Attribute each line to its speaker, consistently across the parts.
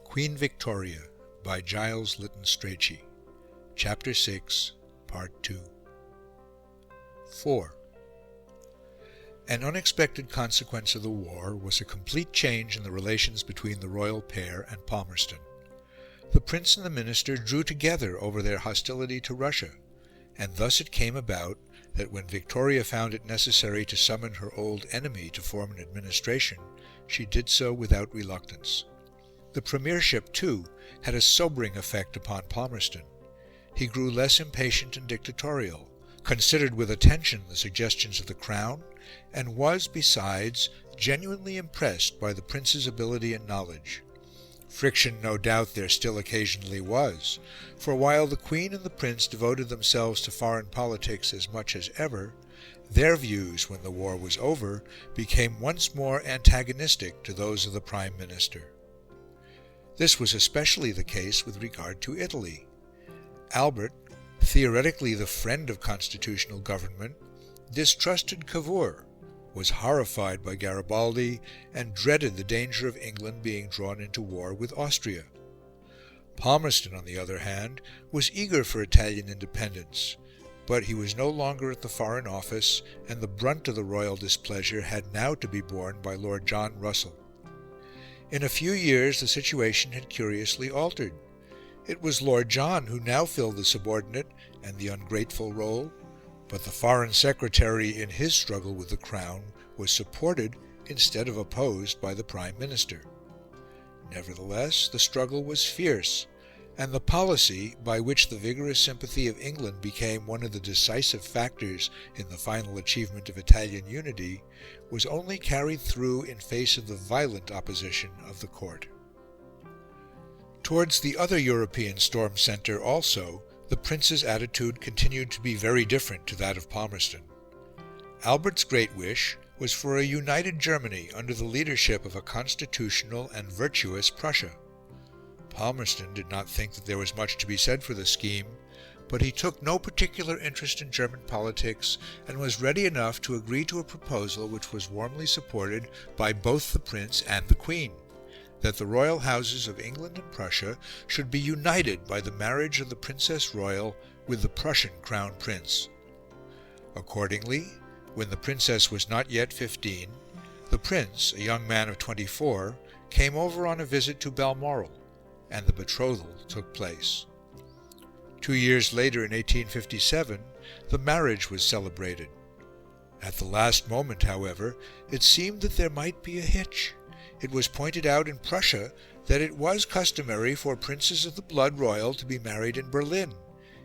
Speaker 1: Queen Victoria by Giles Lytton Strachey. Chapter 6, Part-2. 4. An unexpected consequence of the war was a complete change in the relations between the royal pair and Palmerston. The Prince and the Minister drew together over their hostility to Russia, and thus it came about that when Victoria found it necessary to summon her old enemy to form an administration, she did so without reluctance. The premiership, too, had a sobering effect upon Palmerston. He grew less impatient and dictatorial, considered with attention the suggestions of the Crown, and was, besides, genuinely impressed by the Prince's ability and knowledge. Friction, no doubt, there still occasionally was, for while the Queen and the Prince devoted themselves to foreign politics as much as ever, their views, when the war was over, became once more antagonistic to those of the Prime Minister. This was especially the case with regard to Italy. Albert, theoretically the friend of constitutional government, distrusted Cavour, was horrified by Garibaldi, and dreaded the danger of England being drawn into war with Austria. Palmerston, on the other hand, was eager for Italian independence, but he was no longer at the Foreign Office, and the brunt of the royal displeasure had now to be borne by Lord John Russell. In a few years the situation had curiously altered. It was Lord John who now filled the subordinate and the ungrateful role, but the Foreign Secretary in his struggle with the Crown was supported instead of opposed by the Prime Minister. Nevertheless, the struggle was fierce, and the policy by which the vigorous sympathy of England became one of the decisive factors in the final achievement of Italian unity was only carried through in face of the violent opposition of the court. Towards the other European storm centre also, the Prince's attitude continued to be very different to that of Palmerston. Albert's great wish was for a united Germany under the leadership of a constitutional and virtuous Prussia. Palmerston did not think that there was much to be said for the scheme, but he took no particular interest in German politics and was ready enough to agree to a proposal which was warmly supported by both the Prince and the Queen, that the royal houses of England and Prussia should be united by the marriage of the Princess Royal with the Prussian Crown Prince. Accordingly, when the Princess was not yet 15, the Prince, a young man of 24, came over on a visit to Balmoral, and the betrothal took place. 2 years later, in 1857, the marriage was celebrated. At the last moment, however, it seemed that there might be a hitch. It was pointed out in Prussia that it was customary for princes of the blood royal to be married in Berlin,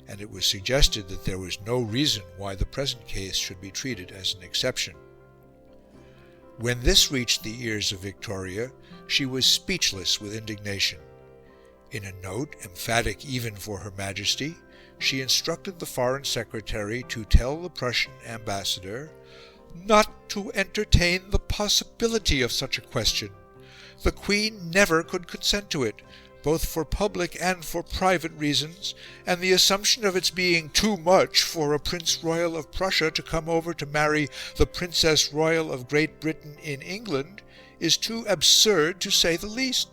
Speaker 1: and it was suggested that there was no reason why the present case should be treated as an exception. When this reached the ears of Victoria, she was speechless with indignation. In a note, emphatic even for Her Majesty, she instructed the Foreign Secretary to tell the Prussian ambassador not to entertain the possibility of such a question. The Queen never could consent to it, both for public and for private reasons, and the assumption of its being too much for a Prince Royal of Prussia to come over to marry the Princess Royal of Great Britain in England is too absurd, to say the least.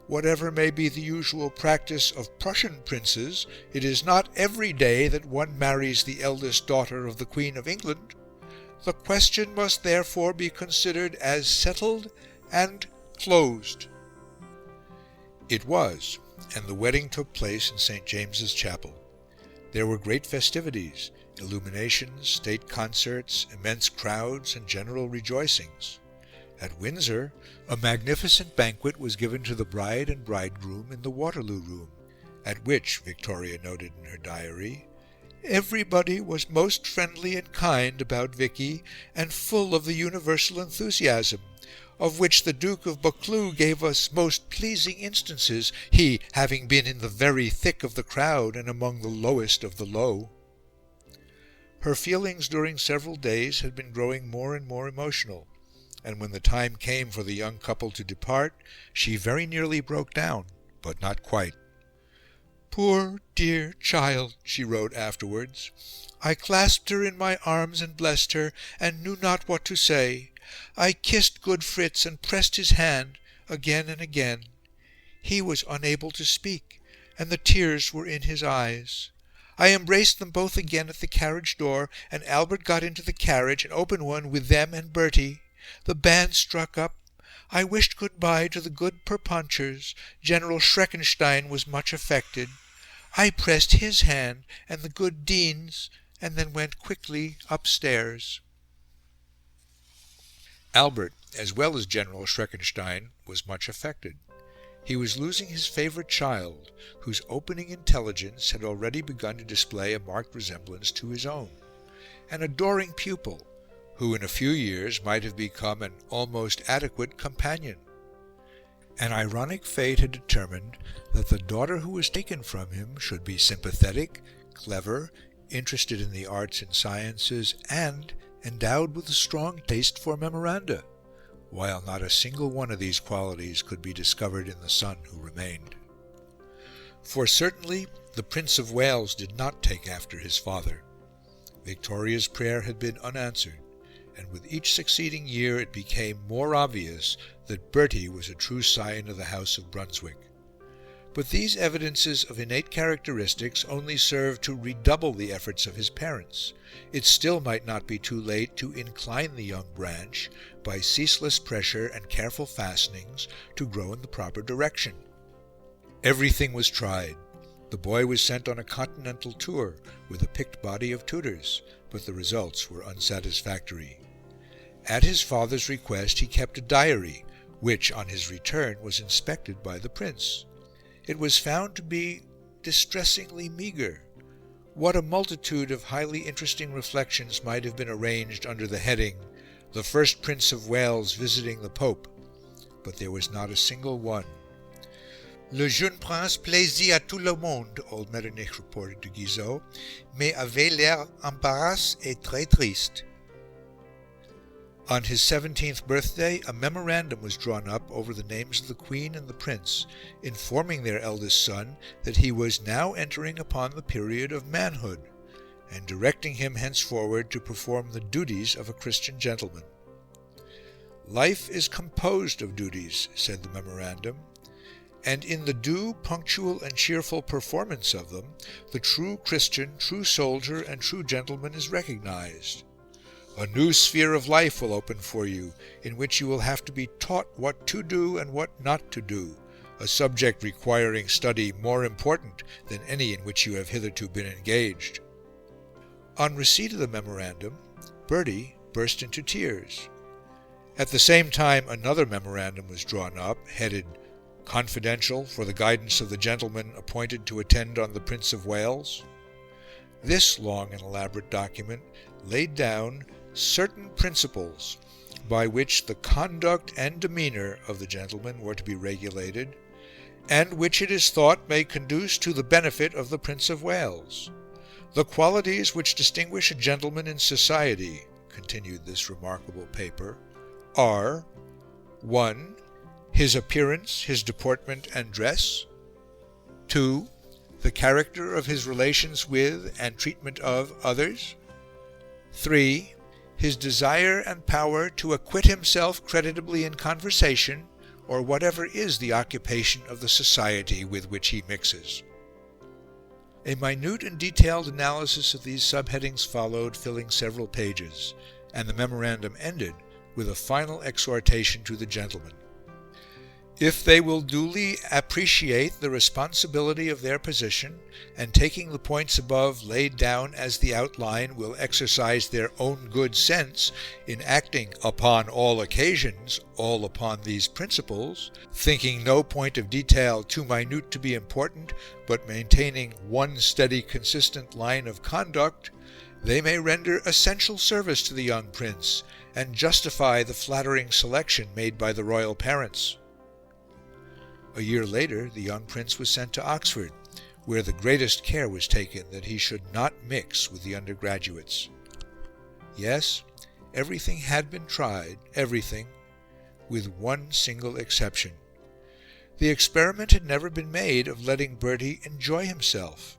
Speaker 1: Whatever may be the usual practice of Prussian princes, it is not every day that one marries the eldest daughter of the Queen of England. The question must therefore be considered as settled and closed. It was, and the wedding took place in St. James's Chapel. There were great festivities, illuminations, state concerts, immense crowds, and general rejoicings. At Windsor, a magnificent banquet was given to the bride and bridegroom in the Waterloo Room, at which, Victoria noted in her diary, everybody was most friendly and kind about Vicky, and full of the universal enthusiasm, of which the Duke of Buccleuch gave us most pleasing instances, he having been in the very thick of the crowd and among the lowest of the low. Her feelings during several days had been growing more and more emotional, and when the time came for the young couple to depart, she very nearly broke down, but not quite. "Poor dear child," she wrote afterwards. "I clasped her in my arms and blessed her, and knew not what to say. I kissed good Fritz and pressed his hand again and again. He was unable to speak, and the tears were in his eyes. I embraced them both again at the carriage door, and Albert got into the carriage, an open one, with them and Bertie. The band struck up. I wished good-bye to the good Perponchers. General Schreckenstein was much affected. I pressed his hand and the good Dean's, and then went quickly upstairs." Albert, as well as General Schreckenstein, was much affected. He was losing his favourite child, whose opening intelligence had already begun to display a marked resemblance to his own, an adoring pupil, who in a few years might have become an almost adequate companion. An ironic fate had determined that the daughter who was taken from him should be sympathetic, clever, interested in the arts and sciences, and endowed with a strong taste for memoranda, while not a single one of these qualities could be discovered in the son who remained. For certainly the Prince of Wales did not take after his father. Victoria's prayer had been unanswered, and with each succeeding year it became more obvious that Bertie was a true scion of the House of Brunswick. But these evidences of innate characteristics only served to redouble the efforts of his parents. It still might not be too late to incline the young branch, by ceaseless pressure and careful fastenings, to grow in the proper direction. Everything was tried. The boy was sent on a continental tour with a picked body of tutors, but the results were unsatisfactory. At his father's request he kept a diary, which, on his return, was inspected by the Prince. It was found to be distressingly meagre. What a multitude of highly interesting reflections might have been arranged under the heading, "The First Prince of Wales visiting the Pope," but there was not a single one. "Le jeune prince plaisait à tout le monde," old Metternich reported to Guizot, "mais avait l'air embarrassé et très triste." On his 17th birthday, a memorandum was drawn up over the names of the Queen and the Prince, informing their eldest son that he was now entering upon the period of manhood, and directing him henceforward to perform the duties of a Christian gentleman. "Life is composed of duties," said the memorandum, "and in the due, punctual, and cheerful performance of them, the true Christian, true soldier, and true gentleman is recognized. A new sphere of life will open for you, in which you will have to be taught what to do and what not to do, a subject requiring study more important than any in which you have hitherto been engaged." On receipt of the memorandum, Bertie burst into tears. At the same time another memorandum was drawn up, headed "Confidential, for the guidance of the gentleman appointed to attend on the Prince of Wales." This long and elaborate document laid down certain principles by which the conduct and demeanour of the gentleman were to be regulated, and which it is thought may conduce to the benefit of the Prince of Wales. "The qualities which distinguish a gentleman in society," continued this remarkable paper, "are 1. His appearance, his deportment and dress; 2. The character of his relations with and treatment of others; 3. His desire and power to acquit himself creditably in conversation, or whatever is the occupation of the society with which he mixes." A minute and detailed analysis of these subheadings followed, filling several pages, and the memorandum ended with a final exhortation to the gentlemen. If they will duly appreciate the responsibility of their position, and taking the points above laid down as the outline, will exercise their own good sense in acting upon all occasions all upon these principles, thinking no point of detail too minute to be important, but maintaining one steady consistent line of conduct, they may render essential service to the young prince, and justify the flattering selection made by the royal parents. A year later the young prince was sent to Oxford, where the greatest care was taken that he should not mix with the undergraduates. Yes, everything had been tried, everything, with one single exception. The experiment had never been made of letting Bertie enjoy himself.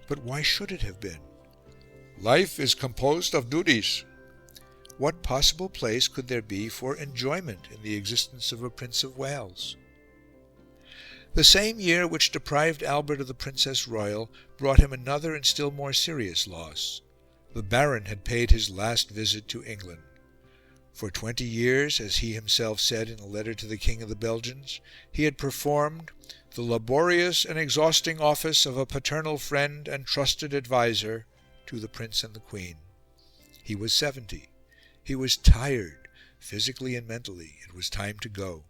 Speaker 1: But why should it have been? "Life is composed of duties." What possible place could there be for enjoyment in the existence of a Prince of Wales? The same year which deprived Albert of the Princess Royal brought him another and still more serious loss. The Baron had paid his last visit to England. For 20 years, as he himself said in a letter to the King of the Belgians, he had performed the laborious and exhausting office of a paternal friend and trusted adviser to the Prince and the Queen. He was 70. He was tired, physically and mentally. It was time to go.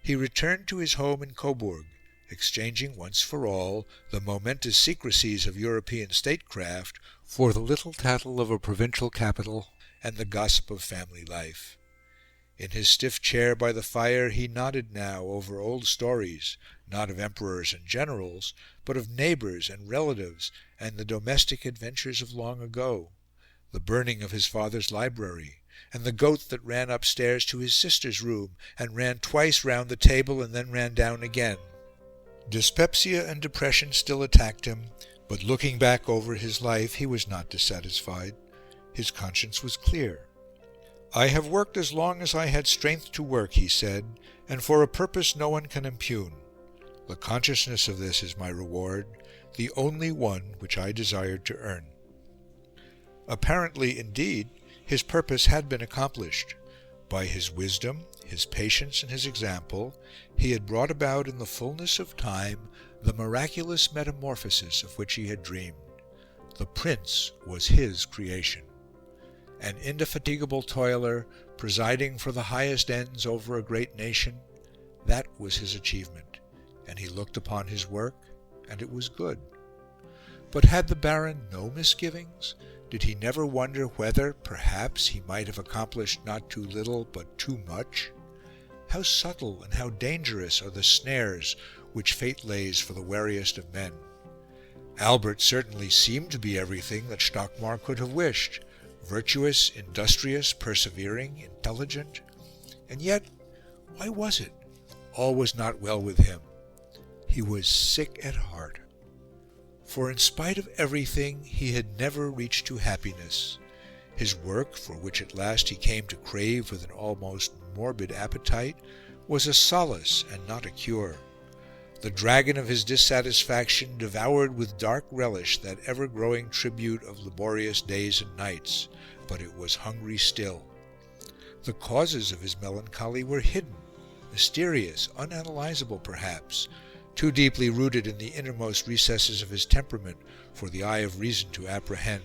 Speaker 1: He returned to his home in Coburg, exchanging once for all the momentous secrecies of European statecraft for the little tattle of a provincial capital and the gossip of family life. In his stiff chair by the fire he nodded now over old stories, not of emperors and generals, but of neighbours and relatives and the domestic adventures of long ago, the burning of his father's library, and the goat that ran upstairs to his sister's room and ran twice round the table and then ran down again. Dyspepsia and depression still attacked him, but looking back over his life he was not dissatisfied. His conscience was clear. "I have worked as long as I had strength to work," he said, "and for a purpose no one can impugn. The consciousness of this is my reward, the only one which I desired to earn." Apparently, indeed, his purpose had been accomplished. By his wisdom, his patience, and his example, he had brought about in the fullness of time the miraculous metamorphosis of which he had dreamed. The Prince was his creation. An indefatigable toiler, presiding for the highest ends over a great nation, that was his achievement, and he looked upon his work, and it was good. But had the Baron no misgivings? Did he never wonder whether, perhaps, he might have accomplished not too little, but too much? How subtle and how dangerous are the snares which fate lays for the wariest of men! Albert certainly seemed to be everything that Stockmar could have wished: virtuous, industrious, persevering, intelligent. And yet, why was it? All was not well with him. He was sick at heart. For in spite of everything, he had never reached to happiness. His work, for which at last he came to crave with an almost morbid appetite, was a solace and not a cure. The dragon of his dissatisfaction devoured with dark relish that ever-growing tribute of laborious days and nights, but it was hungry still. The causes of his melancholy were hidden, mysterious, unanalyzable perhaps, too deeply rooted in the innermost recesses of his temperament for the eye of reason to apprehend.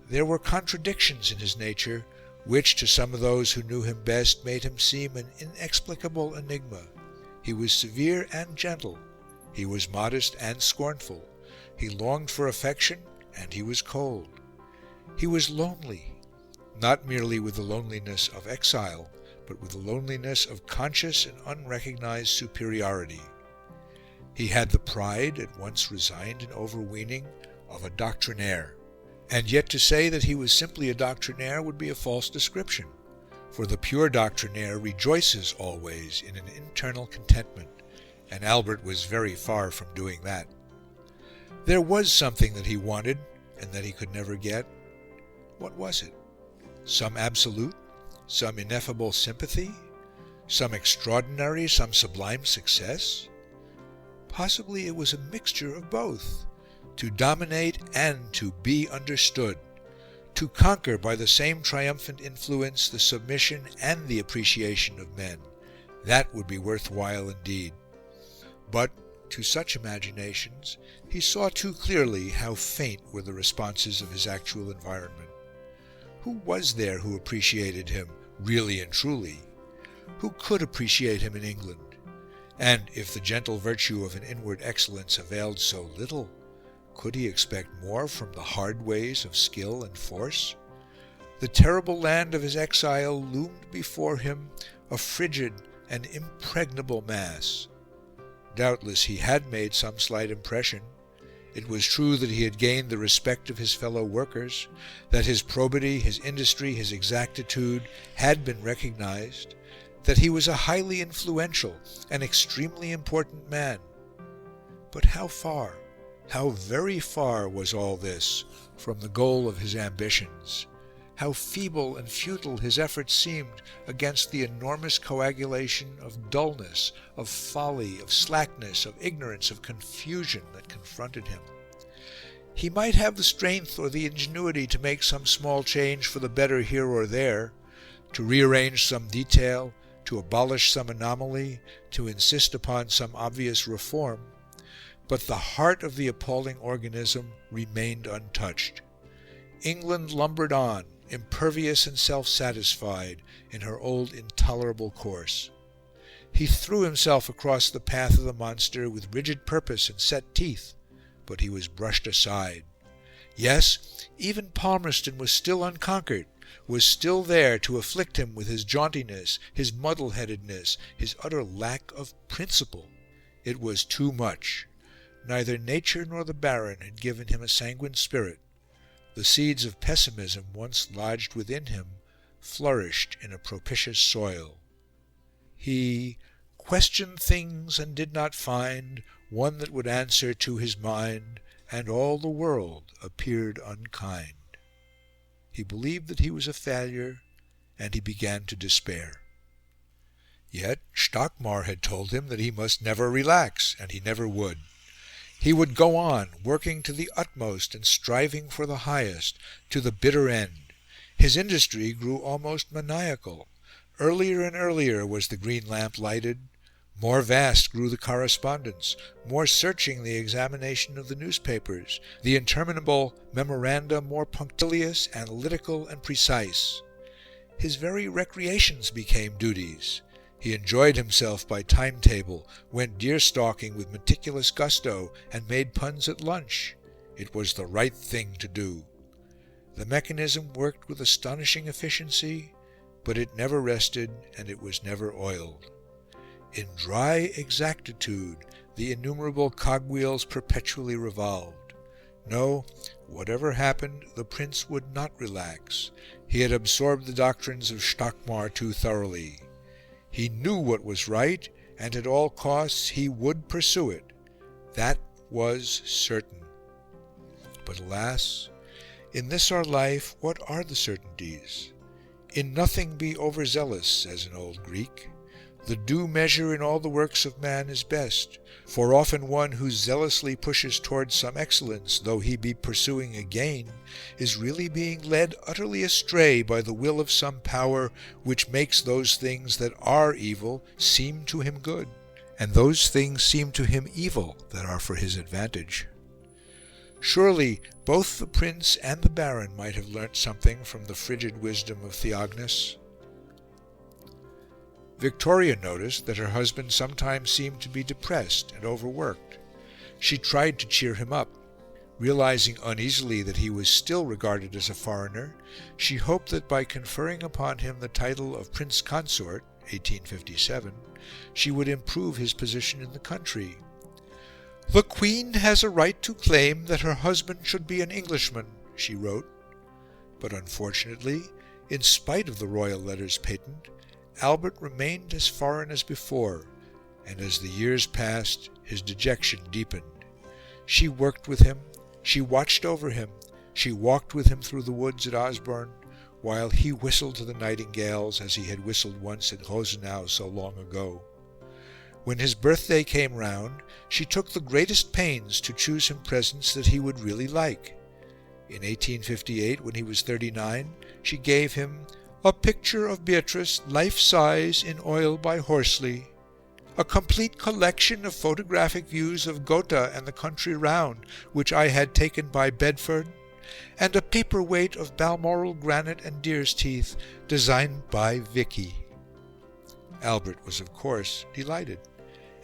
Speaker 1: There were contradictions in his nature, which, to some of those who knew him best, made him seem an inexplicable enigma. He was severe and gentle. He was modest and scornful. He longed for affection, and he was cold. He was lonely, not merely with the loneliness of exile, but with the loneliness of conscious and unrecognized superiority. He had the pride, at once resigned and overweening, of a doctrinaire. And yet to say that he was simply a doctrinaire would be a false description, for the pure doctrinaire rejoices always in an internal contentment, and Albert was very far from doing that. There was something that he wanted, and that he could never get. What was it? Some absolute? Some ineffable sympathy? Some extraordinary, some sublime success? Possibly it was a mixture of both. To dominate and to be understood. To conquer by the same triumphant influence the submission and the appreciation of men. That would be worthwhile indeed. But to such imaginations he saw too clearly how faint were the responses of his actual environment. Who was there who appreciated him, really and truly? Who could appreciate him in England? And if the gentle virtue of an inward excellence availed so little, could he expect more from the hard ways of skill and force? The terrible land of his exile loomed before him, a frigid and impregnable mass. Doubtless he had made some slight impression. It was true that he had gained the respect of his fellow workers, that his probity, his industry, his exactitude had been recognized, that he was a highly influential and extremely important man. But how far, how very far was all this from the goal of his ambitions? how feeble and futile his efforts seemed against the enormous coagulation of dullness, of folly, of slackness, of ignorance, of confusion that confronted him. He might have the strength or the ingenuity to make some small change for the better here or there, to rearrange some detail, to abolish some anomaly, to insist upon some obvious reform, but the heart of the appalling organism remained untouched. England lumbered on, impervious and self-satisfied, in her old intolerable course. He threw himself across the path of the monster with rigid purpose and set teeth, but he was brushed aside. Yes, even Palmerston was still unconquered, was still there to afflict him with his jauntiness, his muddle-headedness, his utter lack of principle. It was too much. Neither nature nor the Baron had given him a sanguine spirit. The seeds of pessimism once lodged within him flourished in a propitious soil. He questioned things and did not find one that would answer to his mind, and all the world appeared unkind. He believed that he was a failure, and he began to despair. Yet Stockmar had told him that he must never relax, and he never would. He would go on, working to the utmost and striving for the highest, to the bitter end. His industry grew almost maniacal. Earlier and earlier was the green lamp lighted. More vast grew the correspondence, more searching the examination of the newspapers, the interminable memoranda more punctilious, analytical, and precise. His very recreations became duties. He enjoyed himself by timetable, went deer-stalking with meticulous gusto, and made puns at lunch. It was the right thing to do. The mechanism worked with astonishing efficiency, but it never rested, and it was never oiled. In dry exactitude, the innumerable cogwheels perpetually revolved. No, whatever happened, the Prince would not relax. He had absorbed the doctrines of Stockmar too thoroughly. He knew what was right, and at all costs he would pursue it. That was certain. But alas, in this our life, what are the certainties? In nothing be overzealous, says an old Greek. The due measure in all the works of man is best, for often one who zealously pushes towards some excellence, though he be pursuing a gain, is really being led utterly astray by the will of some power which makes those things that are evil seem to him good, and those things seem to him evil that are for his advantage. Surely both the Prince and the Baron might have learnt something from the frigid wisdom of Theognis. Victoria noticed that her husband sometimes seemed to be depressed and overworked. She tried to cheer him up. Realizing uneasily that he was still regarded as a foreigner, she hoped that by conferring upon him the title of Prince Consort, 1857, she would improve his position in the country. "The Queen has a right to claim that her husband should be an Englishman," she wrote. But unfortunately, in spite of the royal letters patent, Albert remained as foreign as before, and as the years passed, his dejection deepened. She worked with him, she watched over him, she walked with him through the woods at Osborne, while he whistled to the nightingales as he had whistled once at Rosenau so long ago. When his birthday came round, she took the greatest pains to choose him presents that he would really like. In 1858, when he was 39, she gave him a picture of Beatrice, life-size, in oil by Horsley, a complete collection of photographic views of Gotha and the country round, which I had taken by Bedford, and a paperweight of Balmoral granite and deer's teeth, designed by Vicky. Albert was, of course, delighted,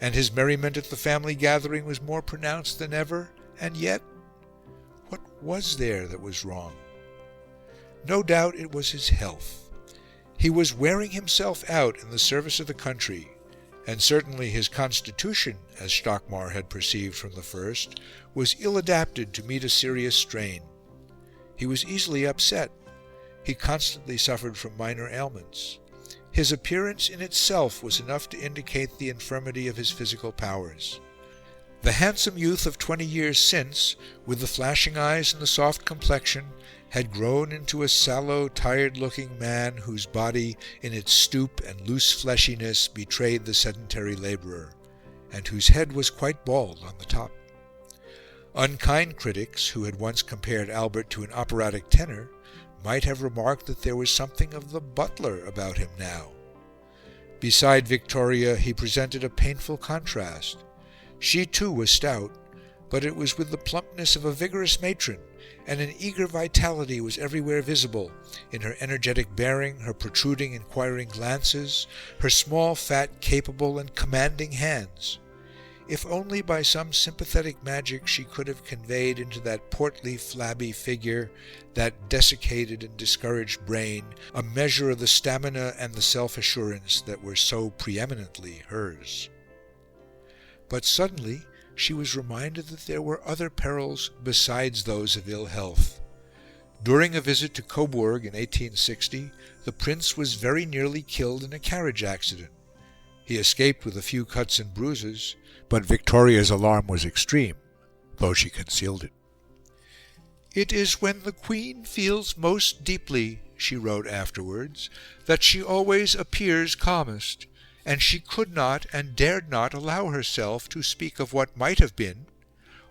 Speaker 1: and his merriment at the family gathering was more pronounced than ever, and yet, what was there that was wrong? No doubt it was his health. He was wearing himself out in the service of the country, and certainly his constitution, as Stockmar had perceived from the first, was ill-adapted to meet a serious strain. He was easily upset. He constantly suffered from minor ailments. His appearance in itself was enough to indicate the infirmity of his physical powers. The handsome youth of 20 years since, with the flashing eyes and the soft complexion, had grown into a sallow, tired-looking man whose body, in its stoop and loose fleshiness, betrayed the sedentary labourer, and whose head was quite bald on the top. Unkind critics, who had once compared Albert to an operatic tenor, might have remarked that there was something of the butler about him now. Beside Victoria he presented a painful contrast. She too was stout, but it was with the plumpness of a vigorous matron, and an eager vitality was everywhere visible, in her energetic bearing, her protruding, inquiring glances, her small, fat, capable, and commanding hands. If only by some sympathetic magic she could have conveyed into that portly, flabby figure, that desiccated and discouraged brain, a measure of the stamina and the self-assurance that were so preeminently hers. But suddenly she was reminded that there were other perils besides those of ill health. During a visit to Coburg in 1860, the Prince was very nearly killed in a carriage accident. He escaped with a few cuts and bruises, but Victoria's alarm was extreme, though she concealed it. "It is when the Queen feels most deeply," she wrote afterwards, "that she always appears calmest, and she could not and dared not allow herself to speak of what might have been,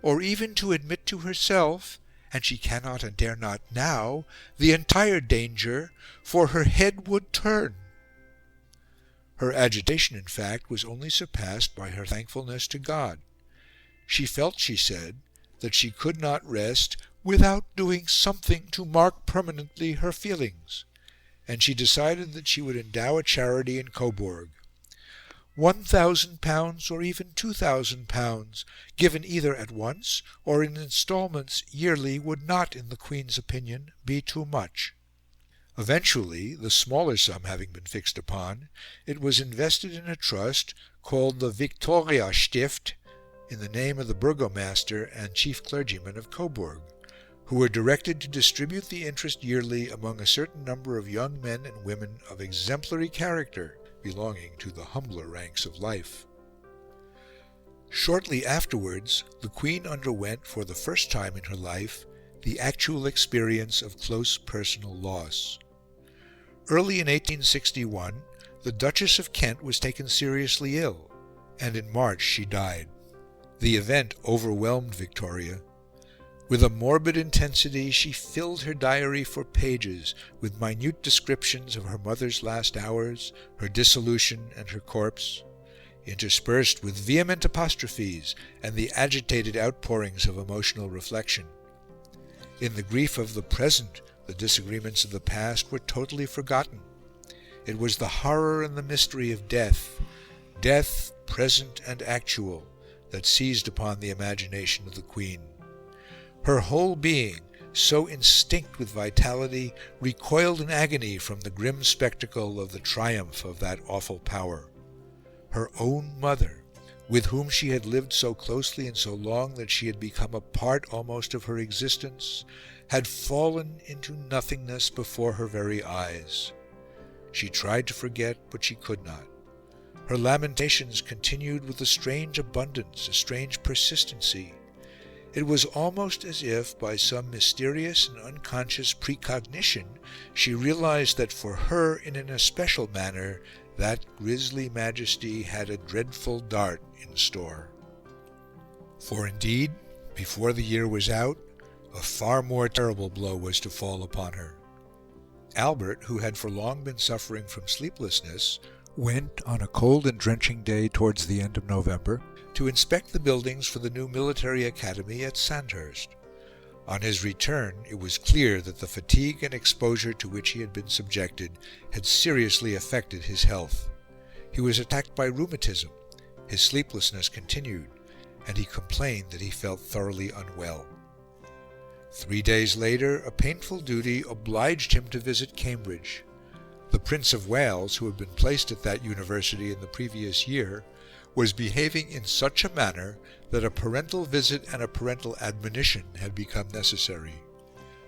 Speaker 1: or even to admit to herself, and she cannot and dare not now, the entire danger, for her head would turn." Her agitation, in fact, was only surpassed by her thankfulness to God. She felt, she said, that she could not rest without doing something to mark permanently her feelings, and she decided that she would endow a charity in Coburg. £1,000 or even £2,000, given either at once or in instalments yearly, would not, in the Queen's opinion, be too much. Eventually, the smaller sum having been fixed upon, it was invested in a trust called the Victoria Stift, in the name of the burgomaster and chief clergyman of Coburg, who were directed to distribute the interest yearly among a certain number of young men and women of exemplary character belonging to the humbler ranks of life. Shortly afterwards, the Queen underwent, for the first time in her life, the actual experience of close personal loss. Early in 1861, the Duchess of Kent was taken seriously ill, and in March she died. The event overwhelmed Victoria. With a morbid intensity, she filled her diary for pages with minute descriptions of her mother's last hours, her dissolution, and her corpse, interspersed with vehement apostrophes and the agitated outpourings of emotional reflection. In the grief of the present, the disagreements of the past were totally forgotten. It was the horror and the mystery of death, death present and actual, that seized upon the imagination of the Queen. Her whole being, so instinct with vitality, recoiled in agony from the grim spectacle of the triumph of that awful power. Her own mother, with whom she had lived so closely and so long that she had become a part almost of her existence, had fallen into nothingness before her very eyes. She tried to forget, but she could not. Her lamentations continued with a strange abundance, a strange persistency. It was almost as if, by some mysterious and unconscious precognition, she realized that for her, in an especial manner, that grisly majesty had a dreadful dart in store. For indeed, before the year was out, a far more terrible blow was to fall upon her. Albert, who had for long been suffering from sleeplessness, went on a cold and drenching day towards the end of November to inspect the buildings for the new military academy at Sandhurst. On his return, it was clear that the fatigue and exposure to which he had been subjected had seriously affected his health. He was attacked by rheumatism, his sleeplessness continued, and he complained that he felt thoroughly unwell. 3 days later, a painful duty obliged him to visit Cambridge. The Prince of Wales, who had been placed at that university in the previous year, was behaving in such a manner that a parental visit and a parental admonition had become necessary.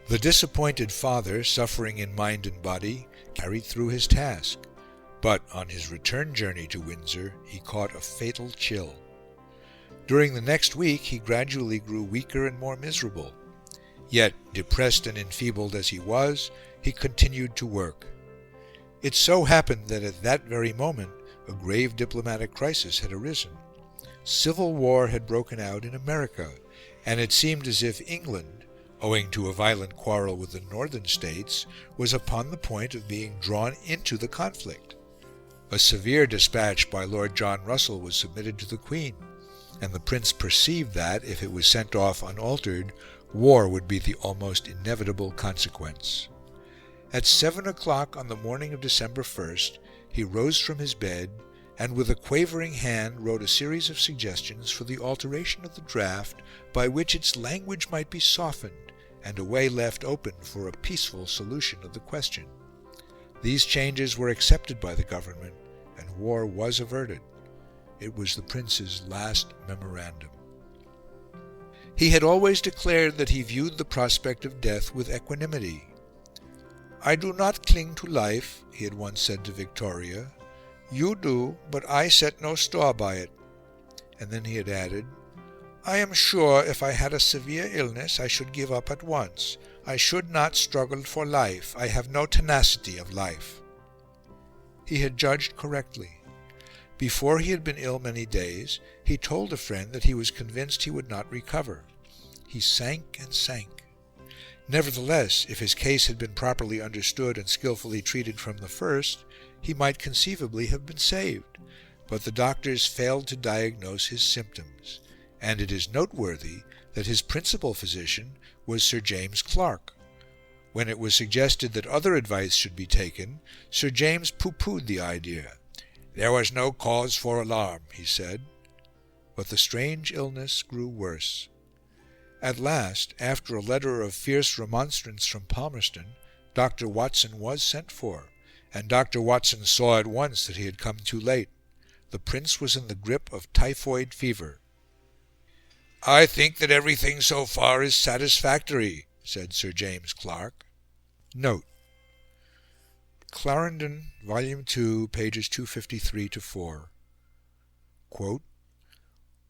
Speaker 1: The disappointed father, suffering in mind and body, carried through his task, but on his return journey to Windsor he caught a fatal chill. During the next week he gradually grew weaker and more miserable. Yet, depressed and enfeebled as he was, he continued to work. It so happened that at that very moment a grave diplomatic crisis had arisen. Civil war had broken out in America, and it seemed as if England, owing to a violent quarrel with the northern states, was upon the point of being drawn into the conflict. A severe dispatch by Lord John Russell was submitted to the Queen, and the Prince perceived that, if it was sent off unaltered, war would be the almost inevitable consequence. At 7 o'clock on the morning of December 1st, he rose from his bed, and with a quavering hand wrote a series of suggestions for the alteration of the draft by which its language might be softened and a way left open for a peaceful solution of the question. These changes were accepted by the government, and war was averted. It was the Prince's last memorandum. He had always declared that he viewed the prospect of death with equanimity. "I do not cling to life," he had once said to Victoria. "You do, but I set no store by it." And then he had added, "I am sure if I had a severe illness I should give up at once. I should not struggle for life. I have no tenacity of life." He had judged correctly. Before he had been ill many days, he told a friend that he was convinced he would not recover. He sank and sank. Nevertheless, if his case had been properly understood and skillfully treated from the first, he might conceivably have been saved, but the doctors failed to diagnose his symptoms, and it is noteworthy that his principal physician was Sir James Clark. When it was suggested that other advice should be taken, Sir James pooh-poohed the idea. There was no cause for alarm, he said. But the strange illness grew worse. At last, after a letter of fierce remonstrance from Palmerston, Dr. Watson was sent for, and Dr. Watson saw at once that he had come too late. The Prince was in the grip of typhoid fever. "I think that everything so far is satisfactory," said Sir James Clark. Note: Clarendon, Volume 2, pages 253-4. Quote,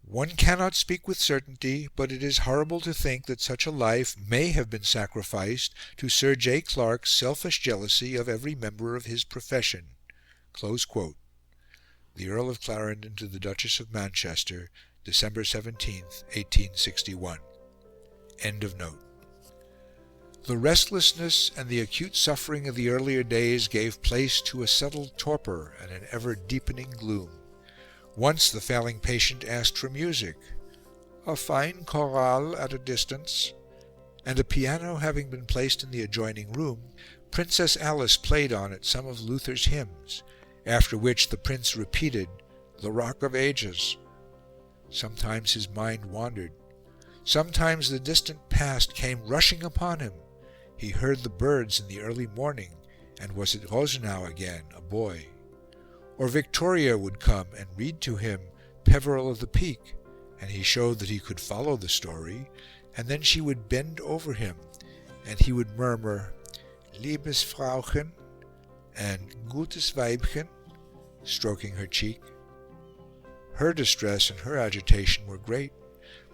Speaker 1: "One cannot speak with certainty, but it is horrible to think that such a life may have been sacrificed to Sir J. Clark's selfish jealousy of every member of his profession." Close quote. The Earl of Clarendon to the Duchess of Manchester, December 17, 1861. End of note. The restlessness and the acute suffering of the earlier days gave place to a settled torpor and an ever-deepening gloom. Once the failing patient asked for music, a fine chorale at a distance, and a piano having been placed in the adjoining room, Princess Alice played on it some of Luther's hymns, after which the Prince repeated "The Rock of Ages." Sometimes his mind wandered. Sometimes the distant past came rushing upon him. He heard the birds in the early morning, and was at Rosenau again, a boy. Or Victoria would come and read to him Peveril of the Peak, and he showed that he could follow the story, and then she would bend over him, and he would murmur, "Liebes Frauchen," and "Gutes Weibchen," stroking her cheek. Her distress and her agitation were great,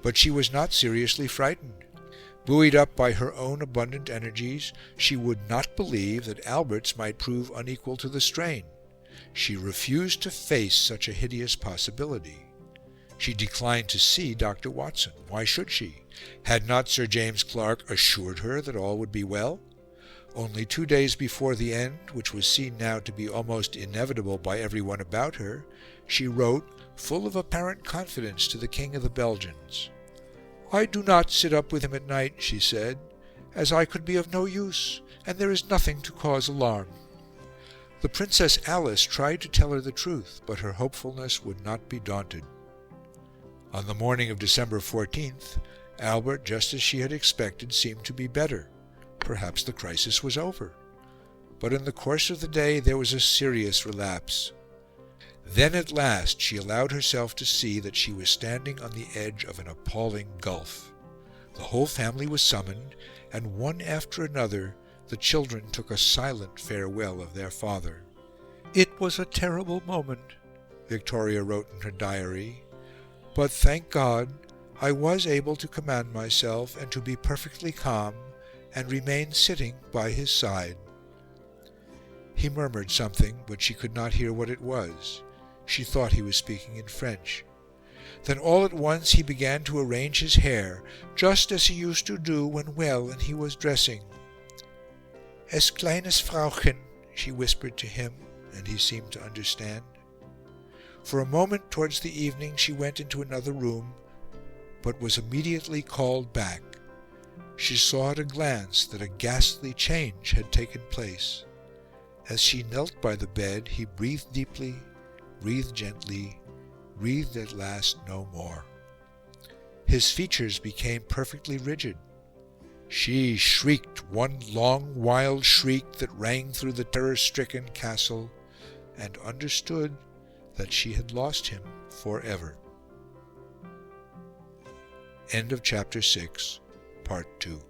Speaker 1: but she was not seriously frightened. Buoyed up by her own abundant energies, she would not believe that Albert's might prove unequal to the strain. She refused to face such a hideous possibility. She declined to see Dr. Watson. Why should she? Had not Sir James Clark assured her that all would be well? Only 2 days before the end, which was seen now to be almost inevitable by everyone about her, she wrote, full of apparent confidence, to the King of the Belgians. "I do not sit up with him at night," she said, "as I could be of no use, and there is nothing to cause alarm." The Princess Alice tried to tell her the truth, but her hopefulness would not be daunted. On the morning of December 14th, Albert, just as she had expected, seemed to be better. Perhaps the crisis was over. But in the course of the day there was a serious relapse. Then at last she allowed herself to see that she was standing on the edge of an appalling gulf. The whole family was summoned, and one after another the children took a silent farewell of their father. "It was a terrible moment," Victoria wrote in her diary, but thank God I was able to command myself and to be perfectly calm, and remain sitting by his side. He murmured something, but she could not hear what it was. She thought he was speaking in French. Then all at once he began to arrange his hair, just as he used to do when well and he was dressing. "Es kleines Frauchen," she whispered to him, and he seemed to understand. For a moment towards the evening she went into another room, but was immediately called back. She saw at a glance that a ghastly change had taken place. As she knelt by the bed, he breathed deeply, breathed gently, breathed at last no more. His features became perfectly rigid. She shrieked one long, wild shriek that rang through the terror-stricken castle, and understood that she had lost him forever. End of Chapter 6, Part 2.